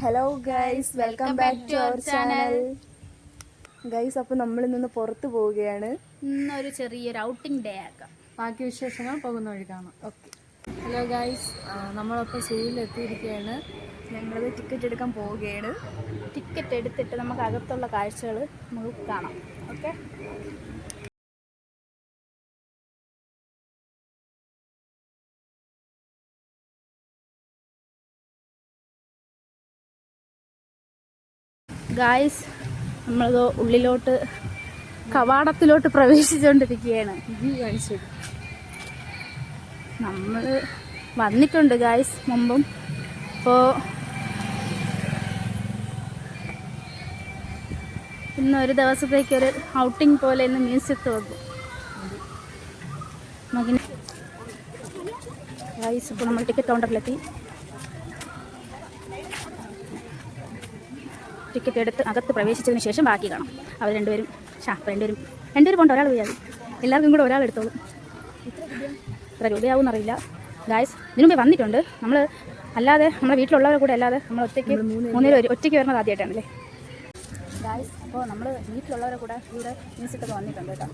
Hello guys, welcome back to our channel. Guys, അപ്പോൾ നമ്മളിന്ന് പുറത്ത് പോവുകയാണ്. ഇന്നൊരു ചെറിയൊരു ഔട്ടിംഗ് ഡേ ആക്കാം. ബാക്കി വിശേഷങ്ങൾ പോകുന്ന വഴി കാണാം. ഓക്കെ. ഹലോ ഗൈസ്, നമ്മളപ്പോൾ സൂവിൽ എത്തിയിരിക്കുകയാണ്. ഞങ്ങളത് ടിക്കറ്റ് എടുക്കാൻ പോവുകയാണ്. ടിക്കറ്റ് എടുത്തിട്ട് നമുക്ക് അകത്തുള്ള കാഴ്ചകൾ നമുക്ക് കാണാം. ഓക്കെ. ഗായ്സ്, നമ്മളത് ഉള്ളിലോട്ട് കവാടത്തിലോട്ട് പ്രവേശിച്ചുകൊണ്ടിരിക്കുകയാണ്. നമ്മൾ വന്നിട്ടുണ്ട് ഗായ്സ് മുമ്പും. അപ്പോൾ ഇന്നൊരു ദിവസത്തേക്കൊരു ഔട്ടിംഗ് പോലെ ഇന്ന് മ്യൂസിയത്ത് വെക്കും നമുക്കിനി. ഗായ്സ്, ഇപ്പോൾ നമ്മൾ ടിക്കറ്റ് കൗണ്ടറിലെത്തി. ടിക്കറ്റ് എടുത്ത് അകത്ത് പ്രവേശിച്ചതിന് ശേഷം ബാക്കി കാണാം. അവർ രണ്ടുപേരും പോകണ്ട, ഒരാൾ പോയാൽ എല്ലാവർക്കും കൂടെ ഒരാൾ എടുത്തോളും. എത്ര രൂപയാവും എന്നറിയില്ല. ഗായ്സ്, ഇതിനു മുമ്പേ വന്നിട്ടുണ്ട്. നമ്മൾ അല്ലാതെ നമ്മുടെ വീട്ടിലുള്ളവരെ കൂടെ അല്ലാതെ നമ്മൾ ഒറ്റയ്ക്ക് വരുന്നത് ആദ്യമായിട്ടാണല്ലേ ഗായ്സ്. അപ്പോൾ നമ്മൾ വീട്ടിലുള്ളവരെ കൂടെ ഇവിടെ മ്യൂസിക്കൊക്കെ വന്നിട്ടുണ്ട് കേട്ടോ.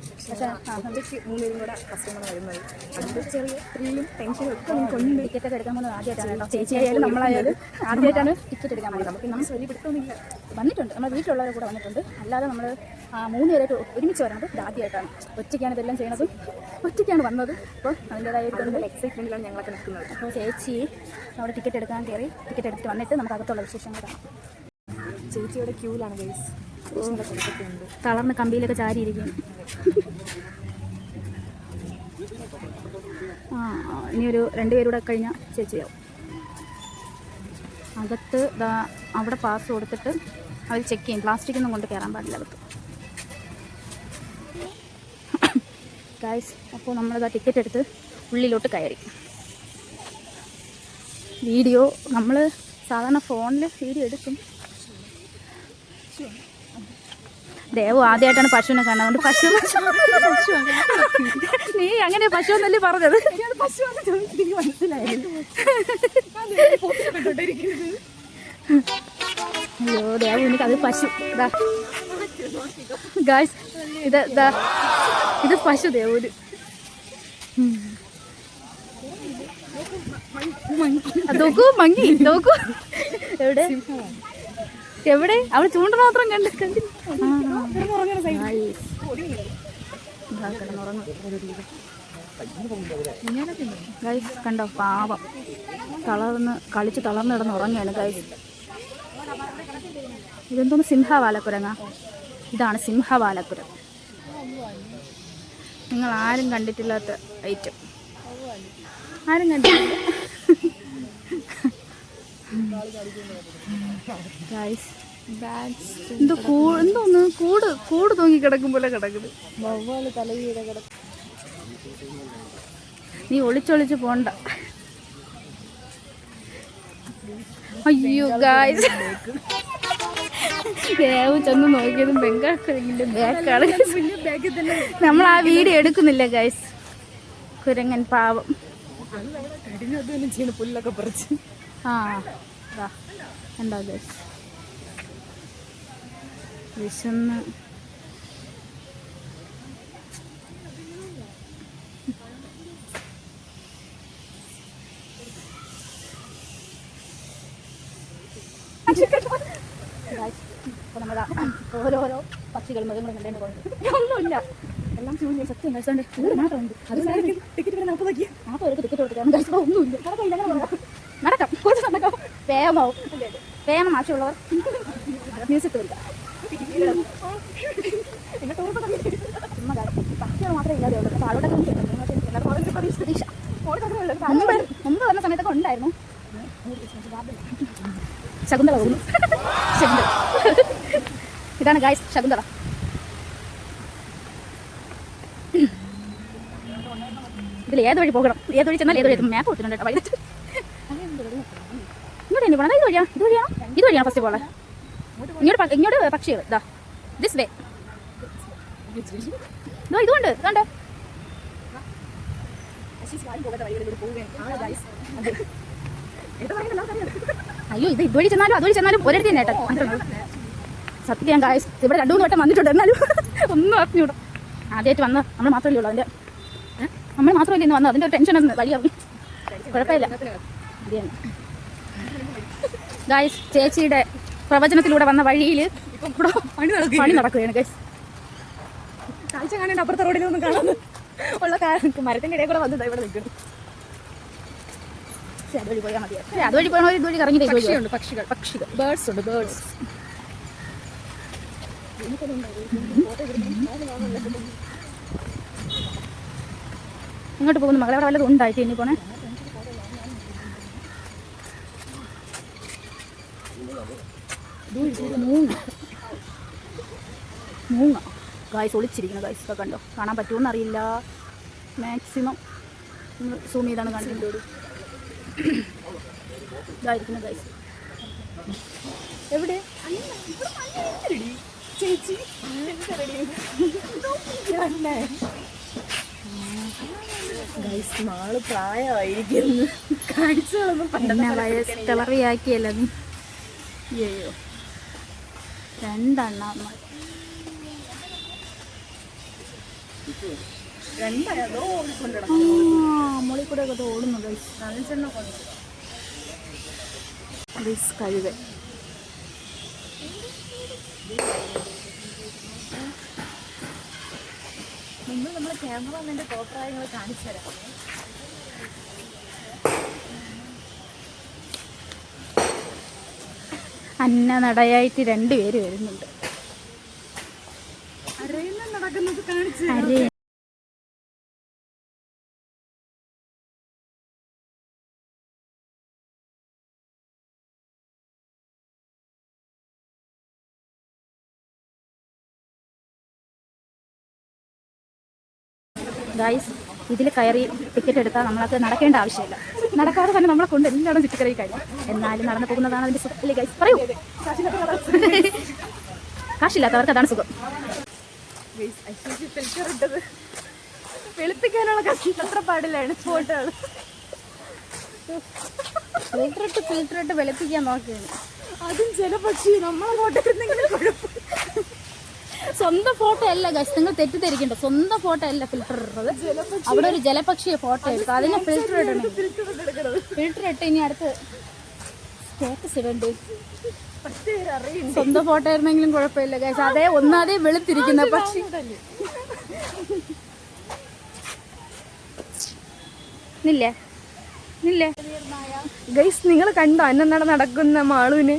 പക്ഷേ മൂന്നുപേരും കൂടെ കസ്റ്റമർ വരുന്നത് അതിൻ്റെ ചെറിയ ത്രില്ലും ടെൻഷനും ഒക്കെ നമുക്കുണ്ട്. ടിക്കറ്റൊക്കെ എടുക്കാൻ പോകുന്നത് ആദ്യമായിട്ടാണ് കേട്ടോ. ചേച്ചിയായാലും നമ്മളായാലും ആദ്യമായിട്ടാണ് ടിക്കറ്റ് എടുക്കാൻ പോകുന്നത്. നമുക്ക് സ്വരി പിടുത്തൊന്നുമില്ല. വന്നിട്ടുണ്ട്, നമ്മൾ വീട്ടിലുള്ളവരെ കൂടെ വന്നിട്ടുണ്ട്. അല്ലാതെ നമ്മൾ 3 പേരായിട്ട് ഒരുമിച്ച് വരുന്നത് ഇത് ആദ്യമായിട്ടാണ്. ഒറ്റയ്ക്കാണ് ഇതെല്ലാം ചെയ്യണതും, ഒറ്റയ്ക്കാണ് വന്നത്. അപ്പോൾ അതിൻ്റെതായ എക്സൈറ്റ്മെൻറ്റിലാണ് ഞങ്ങളൊക്കെ നിൽക്കുന്നത്. അപ്പോൾ ചേച്ചി അവിടെ ടിക്കറ്റ് എടുക്കാൻ കയറി. ടിക്കറ്റ് എടുത്തിട്ട് വന്നിട്ട് നമുക്ക് അകത്തുള്ള വിശേഷങ്ങൾ കാണാം. ചേച്ചിയുടെ ക്യൂലാണ് ഗൈസ്. തളർന്ന് കമ്പിയിലൊക്കെ ചാരിയിരിക്കുന്നു. ഇനിയൊരു 2 പേരൂടെ കഴിഞ്ഞാൽ ചേച്ചിയാവും. അകത്ത് അവിടെ പാസ് കൊടുത്തിട്ട് അവർ ചെക്ക് ചെയ്യും. പ്ലാസ്റ്റിക് ഒന്നും കൊണ്ട് കയറാൻ പാടില്ല അകത്ത്. ഗൈസ്, അപ്പോൾ നമ്മളത് ടിക്കറ്റ് എടുത്ത് ഉള്ളിലോട്ട് കയറി. വീഡിയോ നമ്മൾ സാധാരണ ഫോണിൽ വീഡിയോ എടുക്കും. ദേവു ആദ്യമായിട്ടാണ് പശുവിനെ കാണുന്നത്. അതുകൊണ്ട് പശു നീ അങ്ങനെ പശു എന്നല്ലേ പറഞ്ഞത്? മനസ്സിലായില്ല. അയ്യോ ദേവു, എനിക്കത് പശു. ഗായ്സ്, ഇത് പശു ദേവൂര്. നോക്കൂ മങ്ങി, നോക്കൂ. എവിടെ അവൾ ചൂണ്ട മാത്രം കണ്ടില്ല. കണ്ടോ, പാവം കളിച്ച് തളർന്ന് കിടന്ന് ഉറങ്ങുകയാണ് ഗൈസ്. ഇതെന്തോന്ന് സിംഹവാലക്കുരങ്ങ? ഇതാണ് സിംഹവാലക്കുരം. നിങ്ങൾ ആരും കണ്ടിട്ടില്ലാത്ത ഐറ്റം. ആരും കണ്ടിട്ടില്ല ഗൈസ്. എന്തോന്ന് കൂട് തൂങ്ങി കിടക്കും പോലെ കിടക്കുന്നത്. നീ ഒളിച്ചൊളിച്ച് പോണ്ട. അയ്യോ ഗൈസ്, ദേവ് ചെന്ന് നോക്കിയതും ബംഗാളിന്റെ ബാക്കാണ്. നമ്മൾ ആ വീഡിയോ എടുക്കുന്നില്ല ഗൈസ്. കുരങ്ങൻ പാവം. പുല്ലൊക്കെ പറിച്ച് എന്താ ഗൈസ്, വിശന്ന് ഇപ്പോൾ നമ്മൾ ഓരോരോ പക്ഷികൾ മൃഗങ്ങളും കണ്ടേണ്ട പോകുന്നത് ഒന്നുമില്ല. എല്ലാം ശൂന്യം. സത്യം കഴിച്ചോണ്ട് ഇത് മാത്രമുണ്ട്. അത് ടിക്കറ്റ് 40 ടിക്കറ്റ് കൊടുത്തിട്ടാണ് കഴിച്ചത്. ഒന്നുമില്ല. നടക്കാം, കുറച്ച് നടക്കാം. വേഗമാവും. വേഗം ആവശ്യമുള്ളവർ മ്യൂസിക് വരിക. പക്ഷികൾ മാത്രമേ ഇല്ലാതെ ഉള്ളൂ. താഴോട്ടൊക്കെ പ്രതീക്ഷ മുമ്പ് വന്ന സമയത്തൊക്കെ ഉണ്ടായിരുന്നു. ശകുന്തള പോകുന്നു. ഇതാണ് ഗായ്സ് ശകുന്തള. ഇതിൽ ഏത് വഴി പോകണം, ഏത് വഴി ചെന്നാൽ ഏത് വഴി മാപ്പ് കൊടുത്തിട്ടുണ്ട് കേട്ടോ. വൈകിട്ട് ഇങ്ങോട്ട് തന്നെ പോകണം. ഇത് വഴിയാണ് ഫസ്റ്റ് പോലെ. ഇങ്ങോട്ട് പക്ഷികൾ ഇതാ ദിസ് വേ. ഇതുകൊണ്ട് കണ്ടോ. അയ്യോ ഇത് ഇതുവഴി ചെന്നാലും അതുവഴി ചെന്നാലും ഒരിടത്ത് തന്നെ ഏട്ടൻ. സത്യം ഗായ്സ് ഇവിടെ 2-3 വട്ടം വന്നിട്ടുണ്ട്, എന്നാലും ഒന്നും അറിഞ്ഞൂടാ. ആദ്യമായിട്ട് വന്ന് നമ്മൾ മാത്രമല്ലേ ഉള്ളൂ അതിൻ്റെ, നമ്മൾ മാത്രമല്ലേ ഇന്ന് വന്നത്, അതിൻ്റെ ഒരു ടെൻഷൻ ഒന്ന് വഴിയാവും. കുഴപ്പമില്ല. ഗായ്സ് ചേച്ചിയുടെ പ്രവചനത്തിലൂടെ വന്ന വഴിയിൽ പണി നടക്കുകയാണ് ഗൈസ്. കാഴ്ച കാണേണ്ട അപ്പുറത്തെ റോഡിലൊന്നും കാണാൻ ഉള്ള മരത്തിൻ്റെ ഇടയിൽ കൂടെ വന്നത് ഇവിടെ നിൽക്കുന്നു. അതുവഴി പോയാൽ മതി. അതുവഴി പോയാൽ ഇതുവഴി കറങ്ങി പക്ഷികൾ ബേർഡ്സ് ഉണ്ട്, ബേർഡ്സ്. ഇങ്ങോട്ട് പോകുന്നു മകളെ, അവിടെ വല്ലതും ഉണ്ടായിട്ട് ഇനി പോണേ. മൂങ്ങ ഗായ്സ് ഒളിച്ചിരിക്കുന്നു ഗായ്സ്. ഒക്കെ കണ്ടോ, കാണാൻ പറ്റുമോ അറിയില്ല. മാക്സിമം സൂം ചെയ്താണ് കാണിക്കുന്നത്. ഇതായിരിക്കുന്നു ഗായ്സ്. എവിടെ ചേച്ചി ഗൈസ് നാള് പ്രായമായിരിക്കുന്നു, കാഴ്ചകളൊന്നും പിന്നെ വയസ്സ് കളറിയാക്കിയല്ല നീ. അയ്യോ 2 അണ്ണാന്മാർ. മോളിൽ കൂടെ ഒക്കെ ഓടുന്നു ഗൈസ്. കഴുകൻ മുമ്പ് നമ്മളെ ക്യാമറമാൻ്റെ കോപ്രായങ്ങൾ കാണിച്ചു തരാം. അന്ന നടയായിട്ട് 2 പേര് വരുന്നുണ്ട്. നടക്കുന്നത് കാണിച്ചു. ഗൈസ് ഇതിൽ കയറി ടിക്കറ്റ് എടുത്താൽ നമ്മളത് നടക്കേണ്ട ആവശ്യമില്ല. നടക്കാതെ തന്നെ നമ്മളെ കൊണ്ട് എല്ലാവരും ചുറ്റിക്കറങ്ങി കഴിഞ്ഞു. എന്നാലും നടന്നു പോകുന്നതാണ് അതിൻ്റെ സുഖം അല്ലേ ഗൈസ്? പറയൂ. കാശില്ലാത്തവർക്ക് അതാണ് സുഖം. ഫിൽറ്റർ ഇട്ടത് വെളുപ്പിക്കാനുള്ള കഷ്ടപ്പാടിലാണ് ഫോട്ടോകൾ. ഫിൽറ്റർ ഇട്ട് വെളുപ്പിക്കാൻ നോക്കുകയാണ്. അതും ചില പക്ഷി നമ്മളെ ഫോട്ടോ സ്വന്തം ഫോട്ടോ അല്ല ഗൈസ്, നിങ്ങൾ തെറ്റിദ്ധരിക്കണ്ട. സ്വന്തം ഫോട്ടോ അല്ല ഫിൽറ്റർ ഇടുന്നത്. അവിടെ ഒരു ജലപക്ഷിയെ ഫോട്ടോ എടുക്കും, അതിന് ഫിൽറ്റർ ഇടണം. ഫിൽറ്റർ ഇട്ട് ഇനി അടുത്ത് സ്റ്റാറ്റസ് ഇടണ്ട്. സ്വന്തം ഫോട്ടോ ആയിരുന്നെങ്കിലും കുഴപ്പമില്ല ഗൈസ്. അതേ ഒന്നാതെ വെളുത്തിരിക്കുന്ന പക്ഷി. നില്ലേ ഗൈസ് നിങ്ങൾ കണ്ടോ അന്നനട നടക്കുന്ന മാളുവിന്?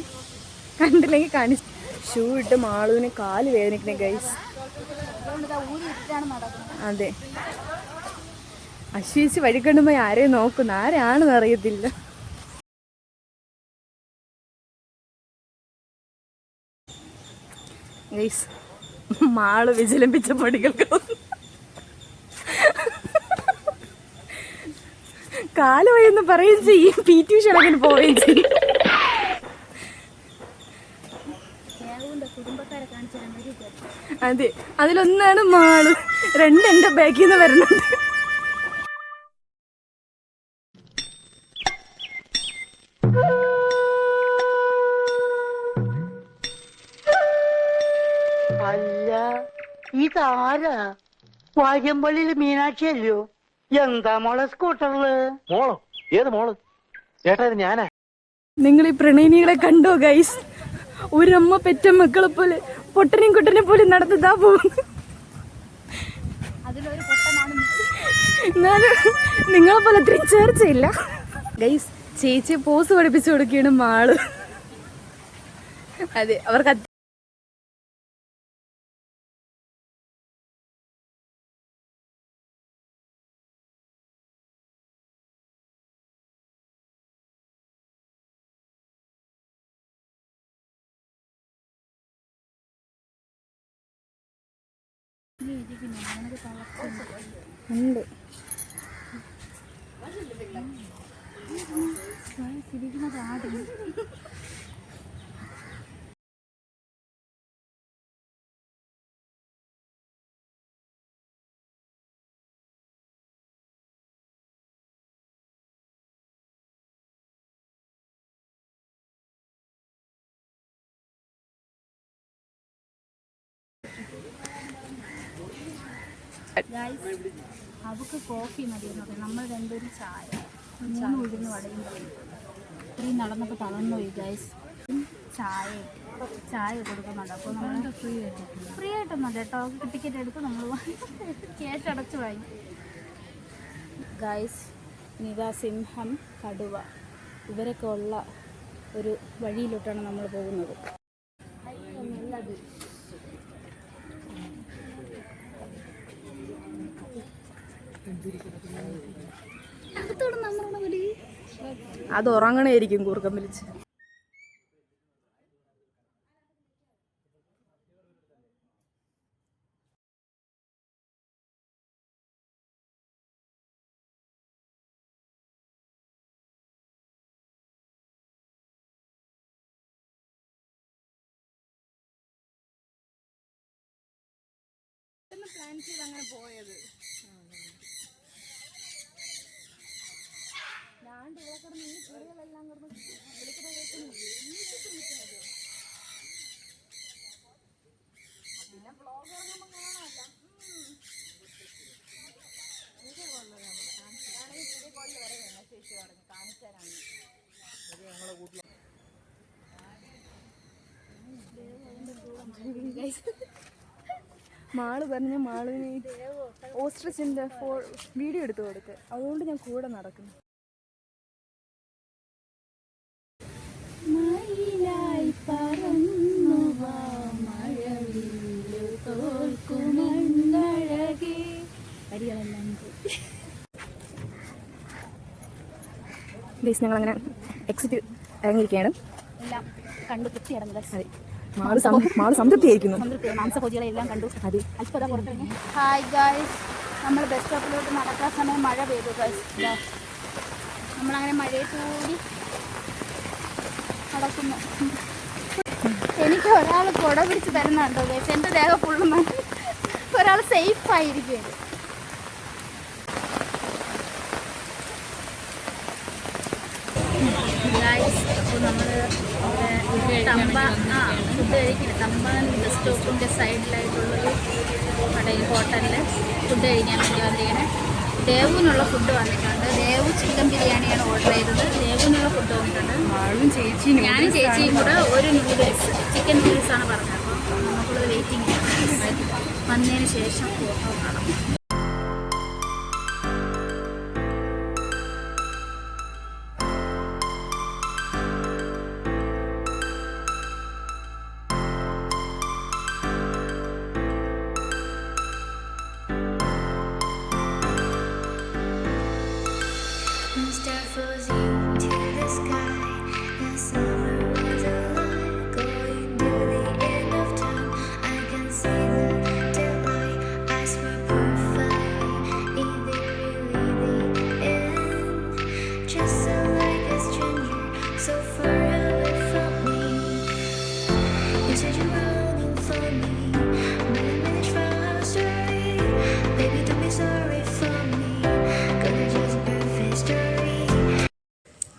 കണ്ടില്ലെങ്കിൽ കാണിച്ചു. ഷൂ ഇട്ട് മാളുവിന് കാല് വേദനിക്കണേ ഗൈസ്. അതെ, അശ്വസിച്ച് വഴി കണ്ടുമ്പോൾ ആരെയും നോക്കുന്നു, ആരാണെന്ന് അറിയത്തില്ല. ഗൈസ് മാള് വിചലിപ്പിച്ച പടികൾക്ക് കാല് വഴിയെന്ന് പറയുകയും ചെയ്യും, PT ഉഷ പോവുകയും ചെയ്യും. അതെ, അതിലൊന്നാണ് മാള്, 2 എൻ്റെ ബാക്കിൽ നിന്ന് വരുന്നുണ്ട്. അല്ല ഇതാരാ? വാര്യമ്പള്ളിയില് മീനാക്ഷി അല്ലയോ? എന്താ മോളെ സ്കൂട്ടറില്? മോളോ? ഏത് മോള്? ചേട്ടാ ഇത് ഞാനാ. നിങ്ങൾ ഈ പ്രണയിനികളെ കണ്ടോ ഗൈസ്? ഒരമ്മ പെറ്റ മക്കളെ പോലെ പൊട്ടനെയും കുട്ടനെ പോലെ നടന്നതാ പോകുന്നു. എന്നാലും നിങ്ങളെ പോലെ അത്രയും ചേർച്ചയില്ല ഗൈസ്. ചേച്ചിയെ പോസ് പഠിപ്പിച്ചു കൊടുക്കുകയാണ് മാള്. അതെ, അവർക്ക് ഉണ്ട്. അവൾക്ക് കോഫി മതിയെന്ന് പറയും. നമ്മൾ രണ്ടുപേരും ചായ 3 ഉഴുന്ന് വടയും പറയും. ഇത്രയും നടന്നപ്പോൾ തളർന്നു പോയി ഗൈസ്. ചായ കൊടുക്കുന്നുണ്ട്. അപ്പോൾ നമ്മൾ ഫ്രീ ആയിട്ടൊന്നും കേട്ടോ. ടിക്കറ്റ് എടുത്ത് നമ്മൾ കേട്ട് അടച്ചു വാങ്ങി. ഗൈസ്, സിംഹം, കടുവ ഇവരൊക്കെ ഉള്ള ഒരു വഴിയിലോട്ടാണ് നമ്മൾ പോകുന്നത്. അത് ഉറങ്ങണേയിരിക്കും കൂർക്കം വിളിച്ച്. പ്ലാൻ ചെയ്ത് അങ്ങനെ പോയത്. ഞാണ്ട് ഇവിടെ കിടന്ന് ഈ ചെടികളെല്ലാം കിടന്ന് വിളിക്കുന്നത് പിന്നെ ബ്ലോഗ് ഇറങ്ങുമ്പോൾ കാണാമല്ലോ. വീഡിയോ കോളിൽ വരെ മെസ്സേജ് പറഞ്ഞു കാണിച്ചു തരാണ്. മാള് പറഞ്ഞ മാളിന് ഓസ്ട്രിച്ചിന്റെ വീഡിയോ എടുത്തു കൊടുക്കുക. അതുകൊണ്ട് ഞാൻ കൂടെ നടക്കുന്നു. ഞങ്ങളങ്ങനെ എക്സിറ്റ് ഇറങ്ങിയിരിക്കുകയാണ്. എല്ലാം കണ്ടു തൃപ്തി ഇറങ്ങുന്നത്. മാള് സംതൃപ്തിയായിരിക്കുന്നു. മാംസഭോജികളെല്ലാം കണ്ടു. അതെ, അല്പത പുറത്തിറങ്ങി. ഹായ് ഗായ്സ്, നമ്മൾ ബസ് സ്റ്റോപ്പിലോട്ട് നടക്കാൻ സമയം മഴ പെയ്തു ഗായ്സ്. നമ്മളങ്ങനെ മഴയെ കൂടി നടക്കുന്നു. എനിക്ക് ഒരാൾ കുട പിടിച്ച് തരുന്നുണ്ടോ ഗായ്സ്? എൻ്റെ ദേഹം ഫുള്ളും ഒരാൾ സേഫായിരിക്കും. അപ്പോൾ നമ്മൾ ഫുഡ് കഴിക്കില്ല. തമ്പാൻ ബസ് സ്റ്റോപ്പിൻ്റെ സൈഡിലായിട്ടുള്ളൊരു കടയിൽ ഹോട്ടലിൽ ഫുഡ് കഴിക്കാൻ വേണ്ടി വന്നിരിക്കുന്നത്. ദേവുവിനുള്ള ഫുഡ് വന്നിട്ടുണ്ട്. ദേവു ചിക്കൻ ബിരിയാണിയാണ് ഓർഡർ ചെയ്തത്. ദേവുവിനുള്ള ഫുഡ് വന്നിട്ടുണ്ട്. ഞാനും ചേച്ചിയും കൂടെ ഒരു നൂഡിൽസ്, ചിക്കൻ നൂഡിൽസാണ് പറഞ്ഞത്. അപ്പോൾ നമുക്കുള്ളത് വെയിറ്റിംഗ് വന്നതിന് ശേഷം കാണാം.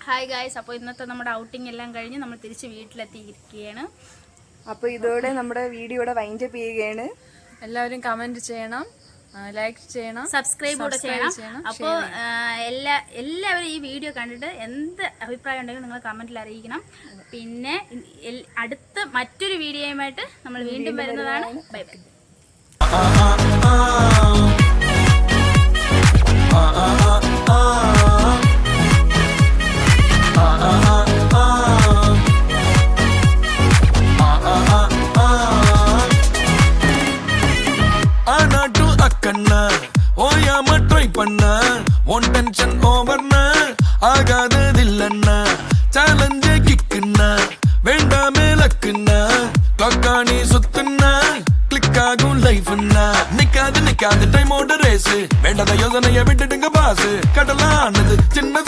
ഹായ് ഗായ്സ്, അപ്പോൾ ഇന്നത്തെ നമ്മുടെ ഔട്ടിംഗ് എല്ലാം കഴിഞ്ഞ് നമ്മൾ തിരിച്ച് വീട്ടിലെത്തിയിരിക്കുകയാണ്. അപ്പോൾ ഇതോടെ നമ്മുടെ വീഡിയോയുടെ വൈൻഡപ്പ് ചെയ്യുകയാണ്. എല്ലാവരും കമന്റ് ചെയ്യണം, ലൈക്ക് ചെയ്യണം, സബ്സ്ക്രൈബ് കൂടെ ചെയ്യണം. അപ്പോൾ എല്ലാവരും ഈ വീഡിയോ കണ്ടിട്ട് എന്ത് അഭിപ്രായം ഉണ്ടെങ്കിലും നിങ്ങൾ കമന്റിൽ അറിയിക്കണം. പിന്നെ അടുത്ത മറ്റൊരു വീഡിയോയുമായിട്ട് നമ്മൾ വീണ്ടും വരുന്നതാണ്. Bye bye. ஓயாம ட்ரை பண்ண ஒன் டென்ஷன் ஓவர்னா ஆகாததில்லன்னா சேலஞ்ச கிக்குன்னா வேண்டாமே லக்குன்னா கிளாக்கானி சுத்துன்னா கிளிக் ஆகும் லைஃப்னா நிக்காது டைமோட ரேஸ் வேண்டாத யோசனைய விட்டுடுங்க பாஸ் கடலானது சின்ன